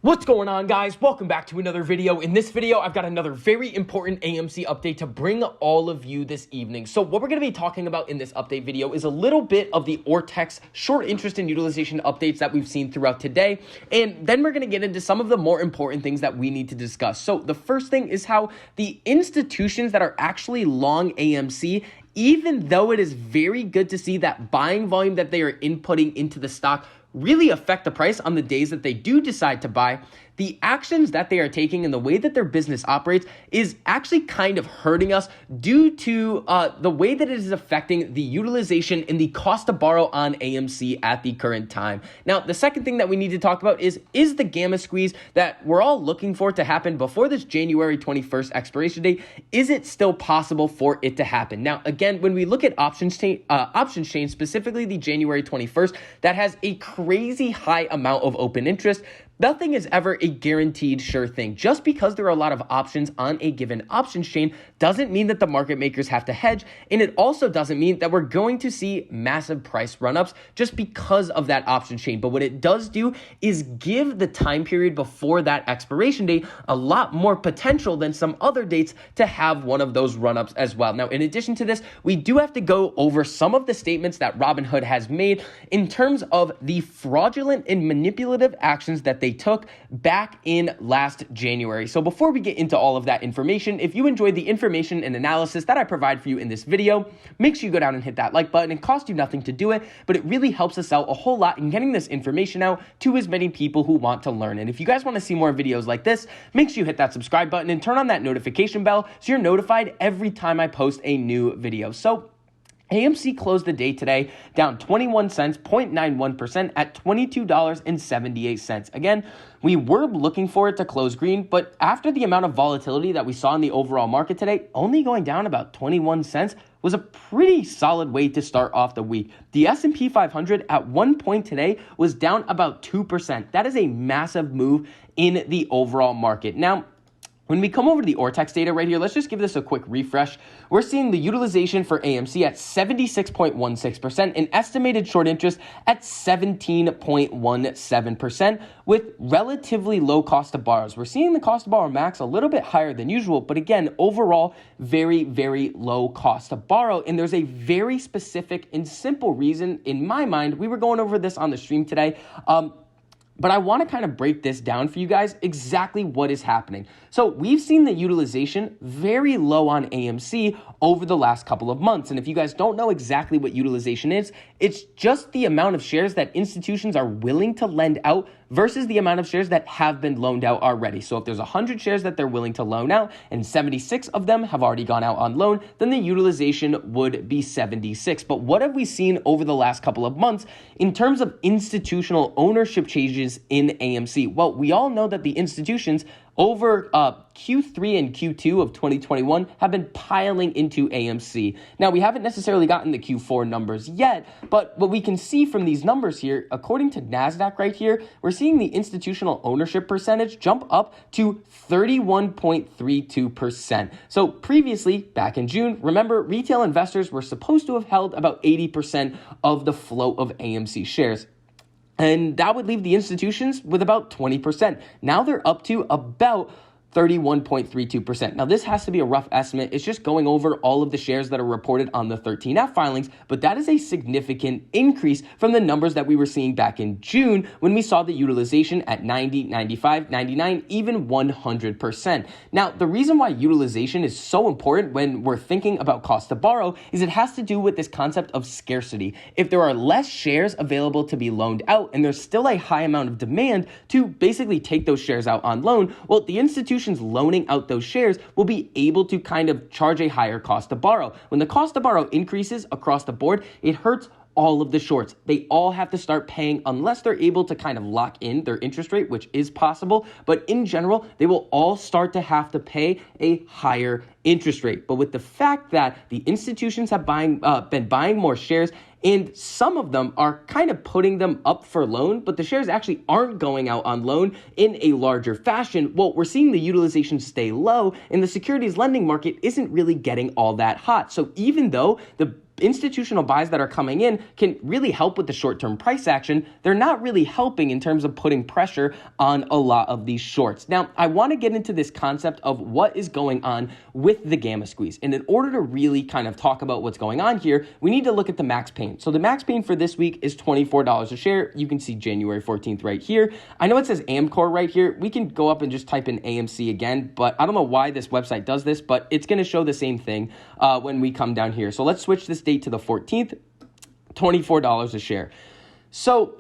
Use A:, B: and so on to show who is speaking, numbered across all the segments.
A: What's going on, guys? Welcome back to another video. In this video, I've got another very important AMC update to bring all of you this evening. So what we're going to be talking about in this update video is a little bit of the Ortex short interest and utilization updates that we've seen throughout today. And then we're going to get into some of the more important things that we need to discuss. So the first thing is how the institutions that are actually long AMC, even though it is very good to see that buying volume that they are inputting into the stock really affect the price on the days that they do decide to buy, the actions that they are taking and the way that their business operates is actually kind of hurting us due to the way that it is affecting the utilization and the cost to borrow on AMC at the current time. Now, the second thing that we need to talk about is the gamma squeeze that we're all looking for to happen before this January 21st expiration date. Is it still possible for it to happen? Now, again, when we look at options chain, specifically the January 21st, that has a crazy high amount of open interest. Nothing is ever a guaranteed sure thing. Just because there are a lot of options on a given options chain doesn't mean that the market makers have to hedge, and it also doesn't mean that we're going to see massive price run-ups just because of that option chain. But what it does do is give the time period before that expiration date a lot more potential than some other dates to have one of those run-ups as well. Now, in addition to this, we do have to go over some of the statements that Robinhood has made in terms of the fraudulent and manipulative actions that they took back in last January. So before we get into all of that information, if you enjoyed the information and analysis that I provide for you in this video, make sure you go down and hit that like button. It costs you nothing to do it, but it really helps us out a whole lot in getting this information out to as many people who want to learn. And if you guys want to see more videos like this, make sure you hit that subscribe button and turn on that notification bell so you're notified every time I post a new video. So AMC closed the day today down 21 cents, 0.91% at $22.78. Again, we were looking for it to close green, but after the amount of volatility that we saw in the overall market today, only going down about 21 cents was a pretty solid way to start off the week. The S&P 500 at one point today was down about 2%. That is a massive move in the overall market. Now, when we come over to the Ortex data right here, let's just give this a quick refresh. We're seeing the utilization for AMC at 76.16%, and estimated short interest at 17.17%, with relatively low cost of borrows. We're seeing the cost to borrow max a little bit higher than usual, but again, overall, very, very low cost to borrow. And there's a very specific and simple reason in my mind. We were going over this on the stream today. But I want to kind of break this down for you guys exactly what is happening. So we've seen the utilization very low on AMC over the last couple of months. And if you guys don't know exactly what utilization is, it's just the amount of shares that institutions are willing to lend out versus the amount of shares that have been loaned out already. So if there's 100 shares that they're willing to loan out and 76 of them have already gone out on loan, then the utilization would be 76. But what have we seen over the last couple of months in terms of institutional ownership changes in AMC? Well, we all know that the institutions over Q3 and Q2 of 2021 have been piling into AMC. Now, we haven't necessarily gotten the Q4 numbers yet, but what we can see from these numbers here, according to NASDAQ right here, we're seeing the institutional ownership percentage jump up to 31.32%. So previously, back in June, remember, retail investors were supposed to have held about 80% of the float of AMC shares. And that would leave the institutions with about 20%. Now they're up to about 31.32%. Now, this has to be a rough estimate. It's just going over all of the shares that are reported on the 13F filings, but that is a significant increase from the numbers that we were seeing back in June when we saw the utilization at 90, 95, 99, even 100%. Now, the reason why utilization is so important when we're thinking about cost to borrow is it has to do with this concept of scarcity. If there are less shares available to be loaned out and there's still a high amount of demand to basically take those shares out on loan, well, the institution loaning out those shares will be able to kind of charge a higher cost to borrow. When the cost to borrow increases across the board, it hurts all of the shorts. They all have to start paying unless they're able to kind of lock in their interest rate, which is possible. But in general, they will all start to have to pay a higher interest rate. But with the fact that the institutions have been buying more shares, and some of them are kind of putting them up for loan, but the shares actually aren't going out on loan in a larger fashion, well, we're seeing the utilization stay low, and the securities lending market isn't really getting all that hot. So even though the institutional buys that are coming in can really help with the short-term price action, they're not really helping in terms of putting pressure on a lot of these shorts. Now, I want to get into this concept of what is going on with the gamma squeeze. And in order to really kind of talk about what's going on here, we need to look at the max pain. So the max pain for this week is $24 a share. You can see January 14th right here. I know it says Amcor right here. We can go up and just type in AMC again, but I don't know why this website does this, but it's going to show the same thing when we come down here. So let's switch this date to the 14th, $24 a share. So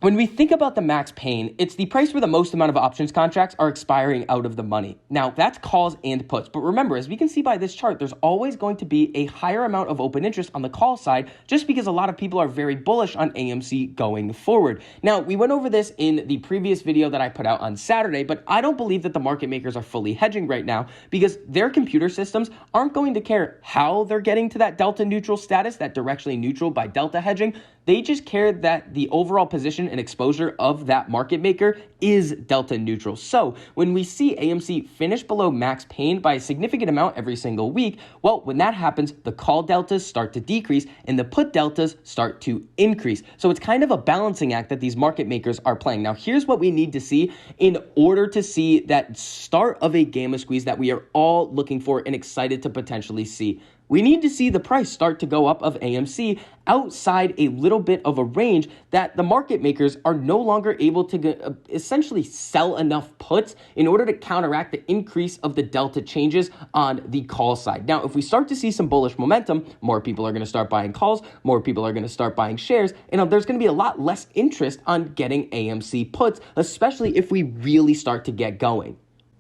A: when we think about the max pain, it's the price where the most amount of options contracts are expiring out of the money. Now, that's calls and puts. But remember, as we can see by this chart, there's always going to be a higher amount of open interest on the call side just because a lot of people are very bullish on AMC going forward. Now, we went over this in the previous video that I put out on Saturday, but I don't believe that the market makers are fully hedging right now because their computer systems aren't going to care how they're getting to that delta neutral status, that directionally neutral by delta hedging. They just care that the overall position and exposure of that market maker is delta neutral. So when we see AMC finish below max pain by a significant amount every single week, well, when that happens, the call deltas start to decrease and the put deltas start to increase. So it's kind of a balancing act that these market makers are playing. Now, here's what we need to see in order to see that start of a gamma squeeze that we are all looking for and excited to potentially see. We need to see the price start to go up of AMC outside a little bit of a range that the market makers are no longer able to essentially sell enough puts in order to counteract the increase of the delta changes on the call side. Now, if we start to see some bullish momentum, more people are going to start buying calls, more people are going to start buying shares, and there's going to be a lot less interest on getting AMC puts, especially if we really start to get going.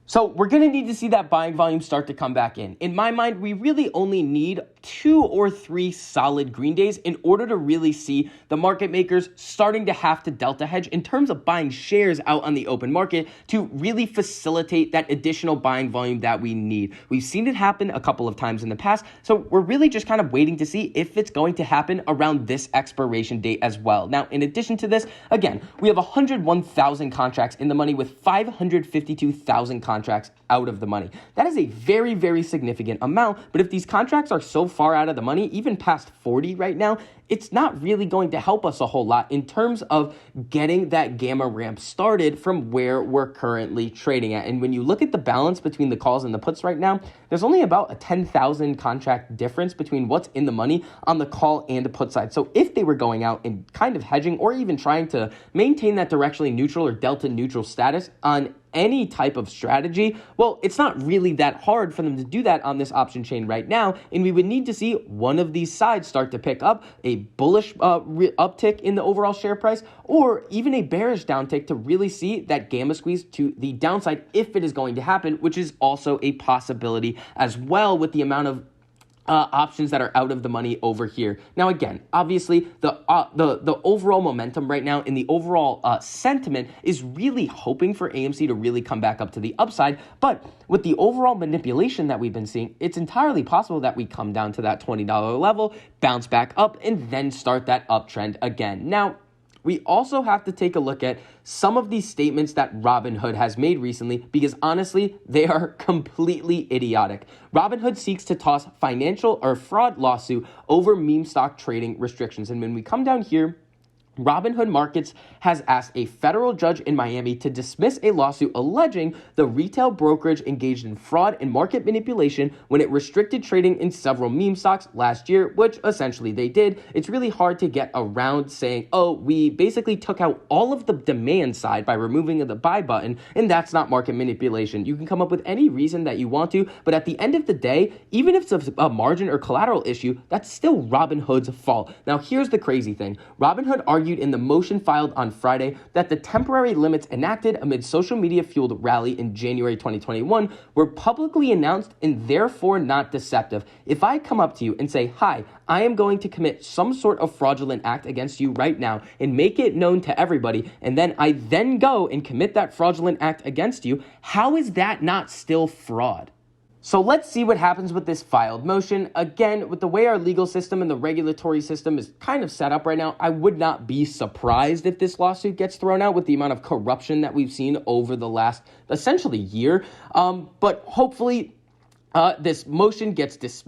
A: So we're going to need to see that buying volume start to come back in. In my mind, we really only need 2 or 3 solid green days in order to really see the market makers starting to have to delta hedge in terms of buying shares out on the open market to really facilitate that additional buying volume that we need. We've seen it happen a couple of times in the past, so we're really just kind of waiting to see if it's going to happen around this expiration date as well. Now, in addition to this, again, we have 101,000 contracts in the money with 552,000 contracts out of the money. That is a very, very significant amount, but if these contracts are so far out of the money, even past 40 right now, it's not really going to help us a whole lot in terms of getting that gamma ramp started from where we're currently trading at. And when you look at the balance between the calls and the puts right now, there's only about a 10,000 contract difference between what's in the money on the call and the put side. So if they were going out and kind of hedging or even trying to maintain that directionally neutral or delta neutral status on any type of strategy, well, it's not really that hard for them to do that on this option chain right now, and we would need to see one of these sides start to pick up a bullish uptick in the overall share price or even a bearish downtick to really see that gamma squeeze to the downside if it is going to happen, which is also a possibility as well with the amount of options that are out of the money over here. Now, again, obviously, the overall momentum right now and the overall sentiment is really hoping for AMC to really come back up to the upside. But with the overall manipulation that we've been seeing, it's entirely possible that we come down to that $20 level, bounce back up, and then start that uptrend again. Now, we also have to take a look at some of these statements that Robinhood has made recently because honestly, they are completely idiotic. Robinhood seeks to toss financial or fraud lawsuit over meme stock trading restrictions. And when we come down here, Robinhood Markets has asked a federal judge in Miami to dismiss a lawsuit alleging the retail brokerage engaged in fraud and market manipulation when it restricted trading in several meme stocks last year, which essentially they did. It's really hard to get around saying, oh, we basically took out all of the demand side by removing the buy button, and that's not market manipulation. You can come up with any reason that you want to, but at the end of the day, even if it's a margin or collateral issue, that's still Robinhood's fault. Now, here's the crazy thing. Robinhood argued in the motion filed on Friday that the temporary limits enacted amid social media-fueled rally in January 2021 were publicly announced and therefore not deceptive. If I come up to you and say, hi, I am going to commit some sort of fraudulent act against you right now and make it known to everybody, and then I then go and commit that fraudulent act against you, how is that not still fraud? So let's see what happens with this filed motion. Again, with the way our legal system and the regulatory system is kind of set up right now, I would not be surprised if this lawsuit gets thrown out with the amount of corruption that we've seen over the last essentially year. But hopefully this motion gets this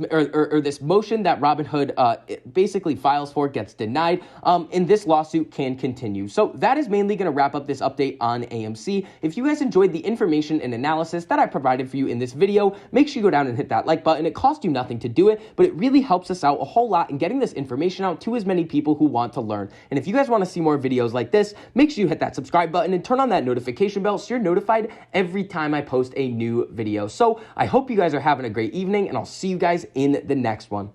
A: motion that Robinhood basically files for gets denied, and this lawsuit can continue. So that is mainly going to wrap up this update on AMC. If you guys enjoyed the information and analysis that I provided for you in this video, make sure you go down and hit that like button. It costs you nothing to do it, but it really helps us out a whole lot in getting this information out to as many people who want to learn. And if you guys want to see more videos like this, make sure you hit that subscribe button and turn on that notification bell so you're notified every time I post a new video. So I hope you guys are having a great evening, and I'll see you guys in the next one.